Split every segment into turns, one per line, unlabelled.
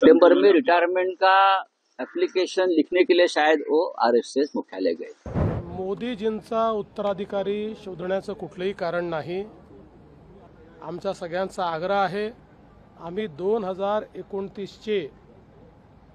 सितंबर में रिटायरमेंट का एप्लीकेशन लिखने के लिए शायद वो आरएसएस मुख्यालय गए।
मोदीजींचा उत्तराधिकारी शोधण्याचं कुठलंही कारण नाही। आमचा सगळ्यांचा आग्रह आहे, आम्ही 2029चे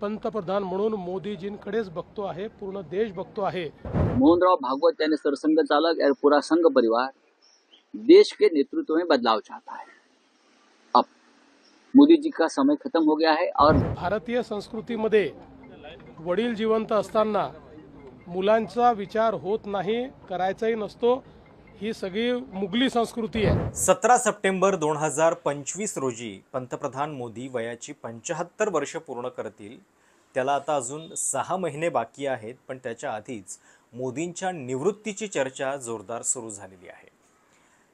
पंतप्रधान म्हणून मोदीजींकडेच बघतो आहे, पूर्ण देश बघतो आहे।
मोहनराव भागवत यानी सरसंघ चालक और पूरा संघ परिवार देश के नेतृत्व में बदलाव चाहता है। अब मोदी जी का समय खत्म हो गया है और
भारतीय संस्कृतीमध्ये वडील जिवंत असताना मुलांचा विचार होत नाही, करायचाही नसतो। ही सगळी मुघली संस्कृती आहे।
17 सप्टेंबर 2025 रोजी पंतप्रधान मोदी वयाची 75 वर्ष पूर्ण करतील। त्याला आता अजून 6 महिने बाकी आहेत, पण त्याच्या आधीच मोदींच्या निवृत्तीची चर्चा जोरदार सुरू झालेली आहे।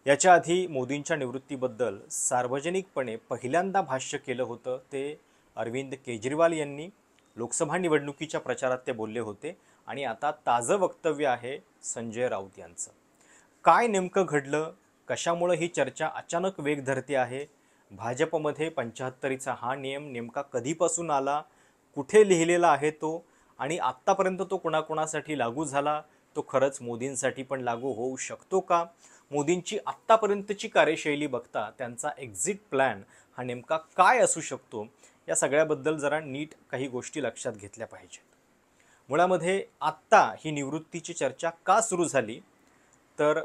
याच्या आधी मोदींच्या निवृत्तीबद्दल सार्वजनिकपणे पहिल्यांदा भाष्य केलं होतं ते अरविंद केजरीवाल यांनी। लोकसभा निवडणुकीच्या प्रचारात ते बोलले होते आणि आता ताजं वक्तव्य आहे संजय राऊत यांचं। काय नेमकं घडलं, कशामुळे ही चर्चा अचानक वेग धरते आहे, भाजपमध्ये 75चा हा नियम नेमका कधीपासून आला, कुठे लिहिलेला आहे तो, आणि आत्तापर्यंत तो कोणाकोणासाठी लागू झाला, तो खरंच मोदींसाठी पण लागू होऊ शकतो का? मोदींची आत्तापर्यंतची कार्यशैली बघता त्यांचा एक्झिट प्लॅन हा नेमका काय असू शकतो, या सगळ्याबद्दल जरा नीट काही गोष्टी लक्षात घेतल्या पाहिजेत। मुळामध्ये आत्ता ही निवृत्तीची चर्चा का सुरू झाली, तर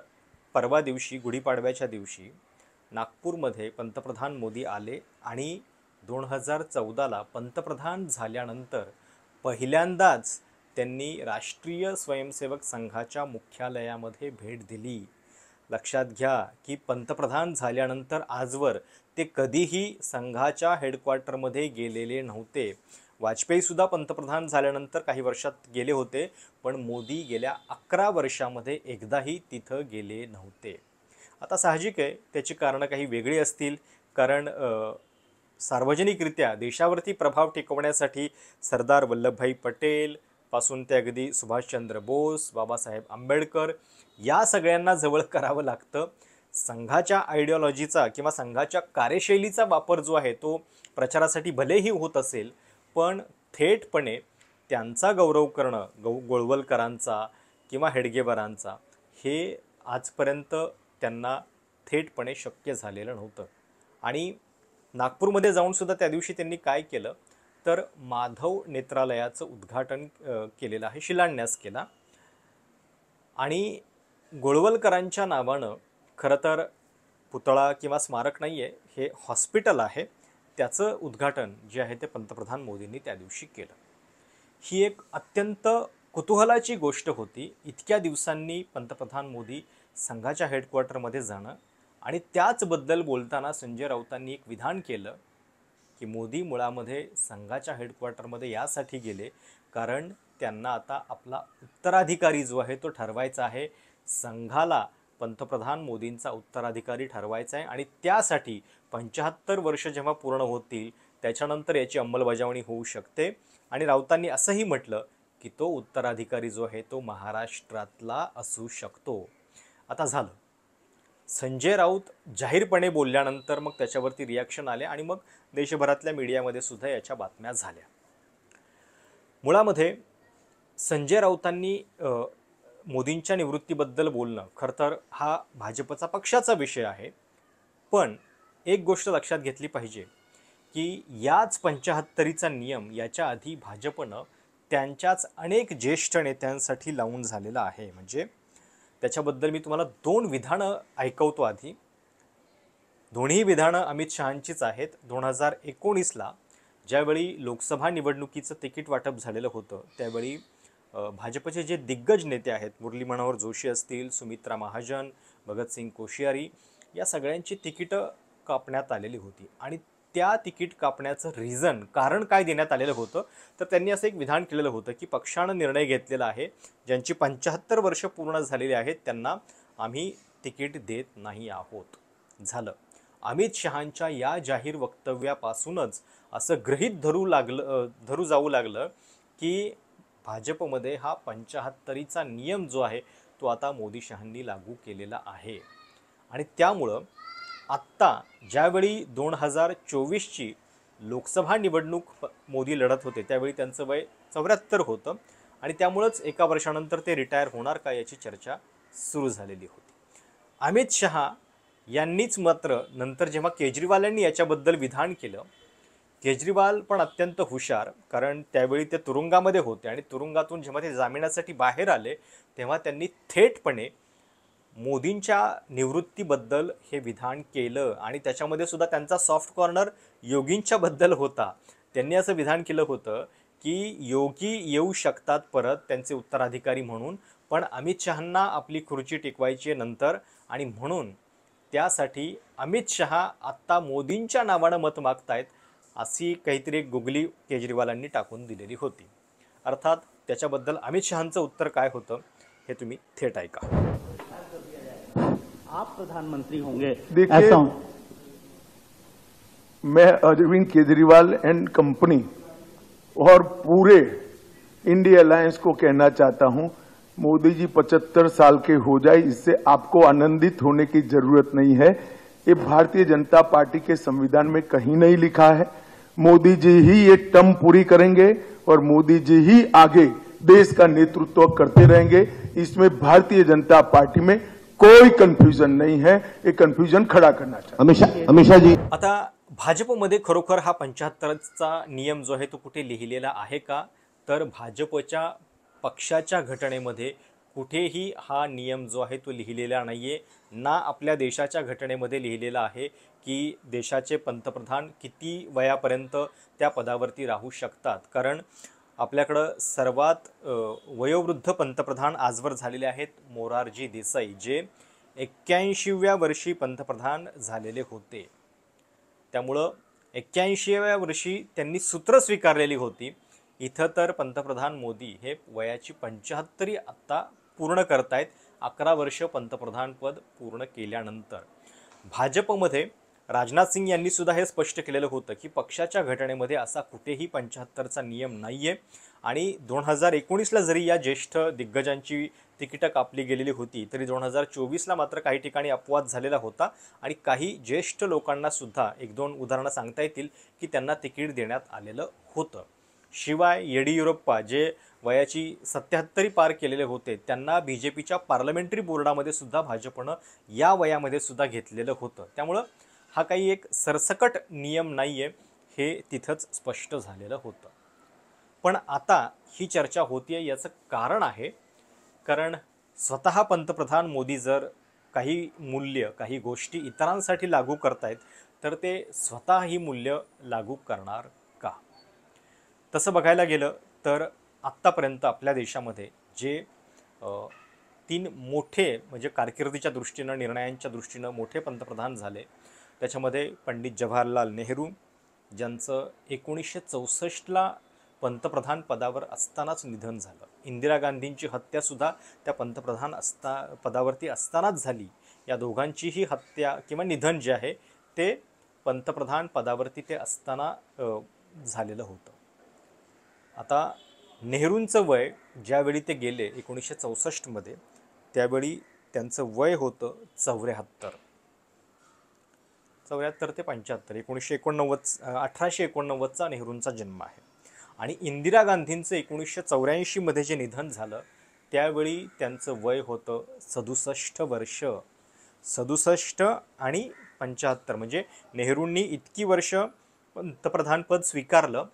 परवा दिवशी गुढीपाडव्याच्या दिवशी नागपूरमध्ये पंतप्रधान मोदी आले आणि 2014ला पंतप्रधान झाल्यानंतर पहिल्यांदाच त्यांनी राष्ट्रीय स्वयंसेवक संघाच्या मुख्यालयामध्ये भेट दिली। लक्षात घ्या की पंतप्रधान झाल्यानंतर आजवर ते कधीही संघाच्या हेडक्वार्टरमध्ये गेलेले नव्हते। वाजपेयी सुद्धा पंतप्रधान झाल्यानंतर काही वर्षात गेले होते, पण मोदी गेल्या 11 वर्षामध्ये एकदाही तिथं गेले नव्हते। आता साहजिक आहे त्याची कारणं काही वेगळी असतील, कारण सार्वजनिकरित्या देशावरती प्रभाव टिकवण्यासाठी सरदार वल्लभभाई पटेल पासून ते अगदी सुभाषचंद्र बोस, बाबासाहेब आंबेडकर या सगळ्यांना जवळ करावं लागतं। संघाच्या आयडिओलॉजीचा किंवा संघाच्या कार्यशैलीचा वापर जो आहे तो प्रचारासाठी भलेही होत असेल, पण थेटपणे त्यांचा गौरव करणं, गोळवलकरांचा किंवा हेडगेवारांचा, हे आजपर्यंत त्यांना थेटपणे शक्य झालेलं नव्हतं। आणि नागपूरमध्ये जाऊन सुद्धा त्या दिवशी त्यांनी काय केलं, तर माधव नेत्रालयाचं उद्घाटन केलेलं आहे, शिलान्यास केला। आणि गोळवलकरांच्या नावानं खरं तर पुतळा किंवा स्मारक नाही आहे, हे हॉस्पिटल आहे, त्याचं उद्घाटन जे आहे ते पंतप्रधान मोदींनी त्या दिवशी केलं। ही एक अत्यंत कुतूहलाची गोष्ट होती, इतक्या दिवसांनी पंतप्रधान मोदी संघाच्या हेडक्वार्टरमध्ये जाणं। आणि त्याचबद्दल बोलताना संजय राऊतांनी एक विधान केलं की मोदी मुळामध्ये संघाच्या हेडक्वार्टरमध्ये यासाठी गेले कारण त्यांना आता आपला उत्तराधिकारी जो आहे तो ठरवायचा आहे। संघाला पंतप्रधान मोदींचा उत्तराधिकारी ठरवायचा आहे आणि त्यासाठी 75 वर्ष जेव्हा पूर्ण होतील त्याच्यानंतर याची अंमलबजावणी होऊ शकते। आणि राऊतांनी असंही म्हटलं की तो उत्तराधिकारी जो आहे तो महाराष्ट्रातला असू शकतो। आता झालं, संजय राऊत जाहीरपणे बोलल्यानंतर मग त्याच्यावरती रिॲक्शन आले आणि मग देशभरातल्या मीडियामध्ये सुद्धा याच्या बातम्या झाल्या। मुळामध्ये संजय राऊतांनी मोदींच्या निवृत्तीबद्दल बोलणं खरं तर हा भाजपचा पक्षाचा विषय आहे, पण एक गोष्ट लक्षात घेतली पाहिजे की याच 75चा नियम याच्या आधी भाजपनं त्यांच्याच अनेक ज्येष्ठ नेत्यांसाठी लावून झालेला आहे। म्हणजे त्याच्याबद्दल मी तुम्हाला 2 विधानं ऐकवतो आधी। दोन्ही विधानं अमित शहांचीच आहेत। 2019ला ज्यावेळी लोकसभा निवडणुकीचं तिकीट वाटप झालेलं होतं त्यावेळी भाजपचे जे दिग्गज नेते आहेत, मुरली मनोहर जोशी असतील, सुमित्रा महाजन, भगतसिंग कोश्यारी, या सगळ्यांची तिकीटं कापण्यात आलेली होती। आणि त्या तिकीट कापण्याचं कारण काय देण्यात आलेलं होतं, तर त्यांनी असं एक विधान केलेलं होतं की पक्षानं निर्णय घेतलेला आहे ज्यांची 75 वर्ष पूर्ण झालेली आहेत त्यांना आम्ही तिकीट देत नाही आहोत। झालं, अमित शहांच्या या जाहीर वक्तव्यापासूनच असं गृहीत धरू जाऊ लागलं की भाजपमध्ये हा 75चा नियम जो आहे तो आता मोदी शहांनी लागू केलेला आहे। आणि त्यामुळं आत्ता ज्यावेळी 2024ची लोकसभा निवडणूक मोदी लढत होते त्यावेळी त्यांचं वय 74 होतं आणि त्यामुळंच एका वर्षानंतर ते रिटायर होणार का याची चर्चा सुरू झालेली होती. अमित शहा यांनीच मात्र नंतर जेव्हा केजरीवाल यांनी याच्याबद्दल विधान केलं, केजरीवाल पण अत्यंत हुशार, कारण त्यावेळी ते तुरुंगामध्ये होते आणि तुरुंगातून जेव्हा ते जामिनासाठी बाहेर आले तेव्हा त्यांनी थेटपणे मोदींच्या निवृत्तीबद्दल हे विधान केलं आणि त्याच्यामध्ये सुद्धा त्यांचा सॉफ्ट कॉर्नर योगींच्या बद्दल होता. त्यांनी असं विधान केलं होतं की योगी येऊ शकतात परत त्यांचे उत्तराधिकारी म्हणून, पण अमित शहांना आपली खुर्ची टिकवायची नंतर आणि म्हणून त्यासाठी अमित शहा आत्ता मोदींच्या नावानं मत मागतायत अशी काहीतरी एक गुगली केजरीवालांनी टाकून दिलेली होती. अर्थात त्याच्याबद्दल अमित शहांचं उत्तर काय होतं हे तुम्ही थेट ऐका.
आप प्रधानमंत्री होंगे
देखिए,
ऐसा
मैं अरविंद केजरीवाल एंड कंपनी और पूरे इंडिया अलायंस को कहना चाहता हूं, मोदी जी 75 साल के हो जाए इससे आपको आनंदित होने की जरूरत नहीं है. ये भारतीय जनता पार्टी के संविधान में कहीं नहीं लिखा है. मोदी जी ही ये टर्म पूरी करेंगे और मोदी जी ही आगे देश का नेतृत्व करते रहेंगे. इसमें भारतीय जनता पार्टी में कोई कंफ्यूजन नहीं है. ये कंफ्यूजन खड़ा करना चाहिए.
अमित जी
आता भाजपमध्ये खरोखर हा 75चा नियम जो आहे तो कुठे लिहिलेला आहे का, तर भाजपच्या पक्षाच्या घटनेमध्ये कुठेही हा नियम जो आहे तो लिहिलेला नाहीये. ना आपल्या देशाच्या घटनेमध्ये लिहिलेला आहे की देशाचे पंतप्रधान किती वयापर्यंत त्या पदावरती राहू शकतात, कारण आपल्याकडं सर्वात वयोवृद्ध पंतप्रधान आजवर झालेले आहेत मोरारजी देसाई, जे 81व्या वर्षी पंतप्रधान झालेले होते. त्यामुळं 81व्या वर्षी त्यांनी सूत्र स्वीकारलेली होती. इथं तर पंतप्रधान मोदी हे वयाची 75 आत्ता पूर्ण करतायत 11 वर्ष पंतप्रधानपद पूर्ण केल्यानंतर. भाजपमध्ये राजनाथ सिंग यांनी सुद्धा हे स्पष्ट केलेलं होतं की पक्षाच्या घटनेमध्ये असा कुठेही 75चा नियम नाही आहे आणि 2019ला जरी या ज्येष्ठ दिग्गजांची तिकीटं कापली गेलेली होती तरी 2024ला मात्र काही ठिकाणी अपवाद झालेला होता आणि काही ज्येष्ठ लोकांना सुद्धा 1-2 उदाहरणं सांगता येतील की त्यांना तिकीट देण्यात आलेलं होतं. शिवाय येडियुरप्पा जे वयाची 77 पार केलेले होते त्यांना बीजेपीच्या पार्लमेंटरी बोर्डामध्ये सुद्धा भाजपनं या वयामध्ये सुद्धा घेतलेलं होतं. त्यामुळं हा काही एक सरसकट नियम नाही आहे हे तिथंच स्पष्ट झालेलं होतं. पण आता ही चर्चा होतीये याचं कारण आहे, कारण स्वतः पंतप्रधान मोदी जर काही मूल्य काही गोष्टी इतरांसाठी लागू करतायत तर ते स्वतः ही मूल्य लागू करणार का. तसं बघायला गेलं तर आत्तापर्यंत आपल्या देशामध्ये जे 3 मोठे म्हणजे कारकिर्दीच्या दृष्टीनं निर्णयांच्या दृष्टीनं मोठे पंतप्रधान झाले त्याच्यामध्ये पंडित जवाहरलाल नेहरू, ज्यांचं 1964ला पंतप्रधान पदावर असतानाच निधन झालं. इंदिरा गांधींची हत्यासुद्धा त्या पंतप्रधान पदावरती असतानाच झाली. या दोघांचीही हत्या किंवा निधन जे आहे ते पंतप्रधान पदावरती ते असताना झालेलं होतं. आता नेहरूंचं वय ज्यावेळी ते गेले 1964मध्ये त्यावेळी त्यांचं वय होतं 74 ते 75. 1889चा नेहरूंचा जन्म आहे आणि इंदिरा गांधींचं 1984मध्ये जे निधन झालं त्यावेळी त्यांचं वय होतं 67 वर्ष. 67 आणि 75 म्हणजे नेहरूंनी इतकी वर्ष पंतप्रधानपद स्वीकारलं.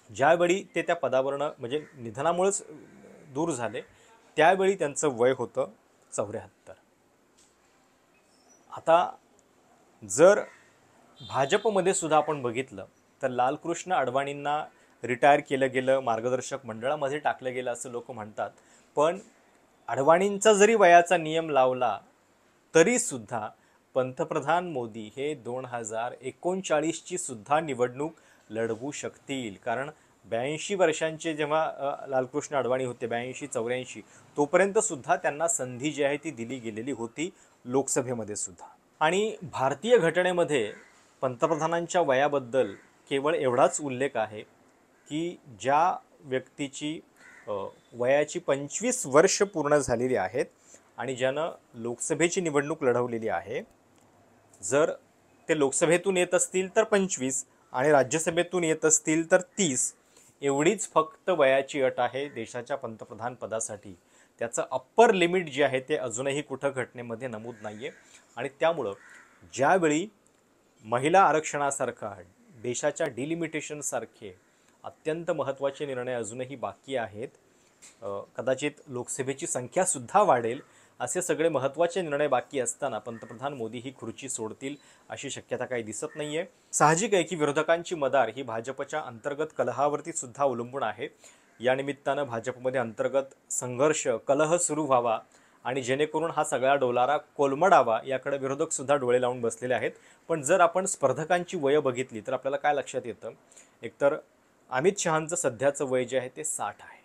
ज्यावेळी ते त्या पदावरनं म्हणजे निधनामुळेच दूर झाले त्यावेळी त्यांचं वय होतं 74. आता जर भाजपमध्ये सुद्धा आपण बघितलं तर लालकृष्ण अडवाणींना रिटायर केलं गेलं, मार्गदर्शक मंडळामध्ये टाकलं गेलं असं लोक म्हणतात. पण अडवाणींचा जरी वयाचा नियम लावला तरीसुद्धा पंतप्रधान मोदी हे 2039ची सुद्धा निवडणूक लढवू शकतील, कारण 82 वर्षांचे जेव्हा लालकृष्ण अडवाणी होते 82-84 तोपर्यंत सुद्धा त्यांना संधी जी आहे ती दिली गेलेली होती लोकसभेमध्ये सुद्धा. आणि भारतीय घटनेमध्ये पंतप्रधानांच्या वयाबद्दल केवळ एवढाच उल्लेख आहे की ज्या व्यक्तीची वयाची 25 वर्ष पूर्ण झालेली आहेत आणि ज्यानं लोकसभेची निवडणूक लढवलेली आहे, जर ते लोकसभेतून येत असतील तर 25 आणि राज्यसभेतून येत असतील तर 30, एवढीच फक्त वयाची अट आहे देशाच्या पंतप्रधान पदासाठी. त्याचं अप्पर लिमिट जे आहे ते अजूनही कुठं घटनेमध्ये नमूद नाही आहे. आणि त्यामुळं ज्यावेळी महिला आरक्षणासारखा देशाच्या डिलिमिटेशनसारखे अत्यंत महत्त्वाचे निर्णय अजूनही बाकी आहेत, कदाचित लोकसभेची संख्यासुद्धा वाढेल, असे सगळे महत्त्वाचे निर्णय बाकी असताना पंतप्रधान मोदी ही खुर्ची सोडतील अशी शक्यता काही दिसत नाही आहे. साहजिक आहे की विरोधकांची मदार ही भाजपच्या अंतर्गत कलहावरती सुद्धा अवलंबून आहे. या निमित्तानं भाजपमध्ये अंतर्गत संघर्ष, कलह सुरू व्हावा आणि जेणेकरून हा सगळा डोलारा कोलमडावा याकडे विरोधकसुद्धा डोळे लावून बसलेले आहेत. पण जर आपण स्पर्धकांची वयं बघितली तर आपल्याला काय लक्षात येतं, एकतर अमित शहांचं सध्याचं वय जे आहे ते 60 आहे.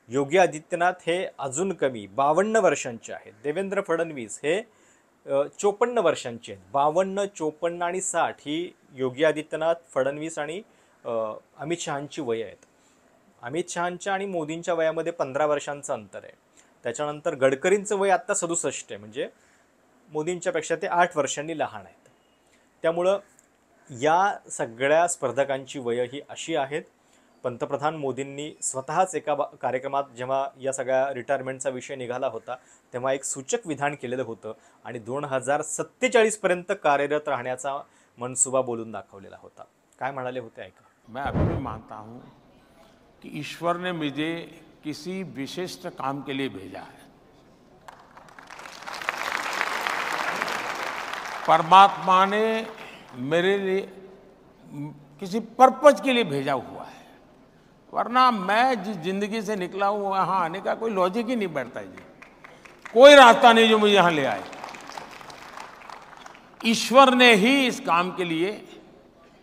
योगी आदित्यनाथ हे अजून कमी 52 वर्षांचे आहेत. देवेंद्र फडणवीस हे 54 वर्षांचे आहेत. 52, 54 आणि 60 ही योगी आदित्यनाथ, फडणवीस आणि अमित शहांची वयं आहेत. अमित शहांच्या आणि मोदींच्या वयामध्ये 15 वर्षांचं अंतर आहे. त्याच्यानंतर गडकरींचं वय आत्ता 67 आहे, म्हणजे मोदींच्यापेक्षा ते 8 वर्षांनी लहान आहेत. त्यामुळं या सगळ्या स्पर्धकांची वयं ही अशी आहेत. पंतप्रधान मोदींनी स्वतःच एका कार्यक्रमात जेव्हा या सगळ्या रिटायरमेंटचा विषय निघाला होता तेव्हा एक सूचक विधान केलेलं होतं आणि 2047 पर्यंत कार्यरत राहण्याचा मनसुबा बोलून दाखवलेला होता. काय म्हणाले होते ऐका.
मैं अभी भी मानता हूं कि ईश्वर ने मुझे किसी विशिष्ट काम के लिए भेजा है. परमात्मा ने मेरे लिए किसी पर्पज के लिए भेजा हुआ है, वरना मैं जिस जिंदगी से निकला हूं वहां आने का कोई लॉजिक ही नहीं बैठता है जी. कोई रास्ता नहीं जो मुझे यहां ले आए. ईश्वर ने ही इस काम के लिए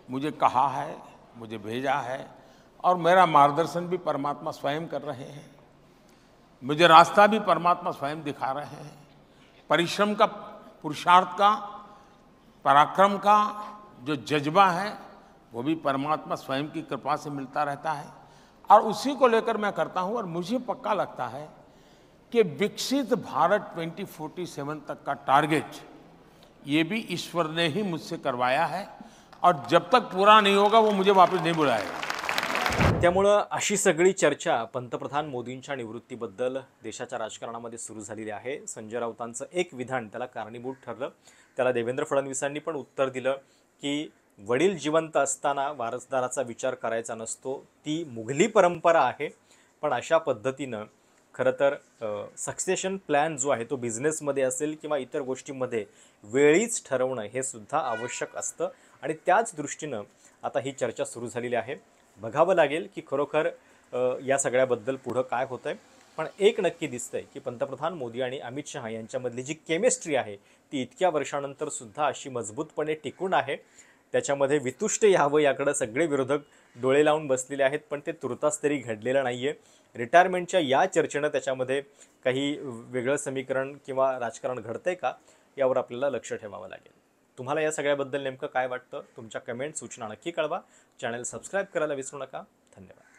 मुझे कहा है, मुझे भेजा है और मेरा मार्गदर्शन भी परमात्मा स्वयं कर रहे हैं. मुझे रास्ता भी परमात्मा स्वयं दिखा रहे हैं. परिश्रम का, पुरुषार्थ का, पराक्रम का जो जज्बा है वो भी परमात्मा स्वयं की कृपा से मिलता रहता है और उसी को लेकर मैं करता हूं. और मुझे पक्का लगता है कि विकसित भारत 2047 तक का टारगेट ये भी ईश्वर ने ही मुझसे करवाया है और जब तक पूरा नहीं होगा वो मुझे वापस नहीं बुलाएगा.
त्यामुळं अशी सगळी चर्चा पंतप्रधान मोदींच्या निवृत्तीबद्दल देशाच्या राजकारणामध्ये सुरू झालेली आहे. संजय राऊतांचं एक विधान त्याला कारणीभूत ठरलं. त्याला देवेंद्र फडणवीसांनी पण उत्तर दिलं की वडील जिवंत असताना वारसदाराचा विचार करायचा नसतो, ती मुघली परंपरा आहे. पण अशा पद्धतीनं खरं तर सक्सेशन प्लॅन जो आहे तो बिझनेसमध्ये असेल किंवा इतर गोष्टींमध्ये वेळीच ठरवणं हे सुद्धा आवश्यक असतं आणि त्याच दृष्टीनं आता ही चर्चा सुरू झालेली आहे. बघावं लागेल की खरोखर या सगळ्याबद्दल पुढं काय होतं आहे. पण एक नक्की दिसतंय की पंतप्रधान मोदी आणि अमित शहा यांच्यामधली जी केमिस्ट्री आहे ती इतक्या वर्षानंतर सुद्धा अशी मजबूतपणे टिकून आहे. त्याच्यामध्ये वितुष्ट यावं याकडं सगळे विरोधक डोळे लावून बसलेले आहेत, पण ते तुर्तास तरी घडलेलं नाही आहे. रिटायरमेंटच्या या चर्चेनं त्याच्यामध्ये काही वेगळं समीकरण किंवा राजकारण घडतंय का यावर आपल्याला लक्ष ठेवावं लागेल. तुम्हाला या सगळ्याबद्दल नेमकं काय वाटतं? तुमच्या कमेंट सूचना नक्की कळवा. चॅनल सबस्क्राईब करायला विसरू नका. धन्यवाद.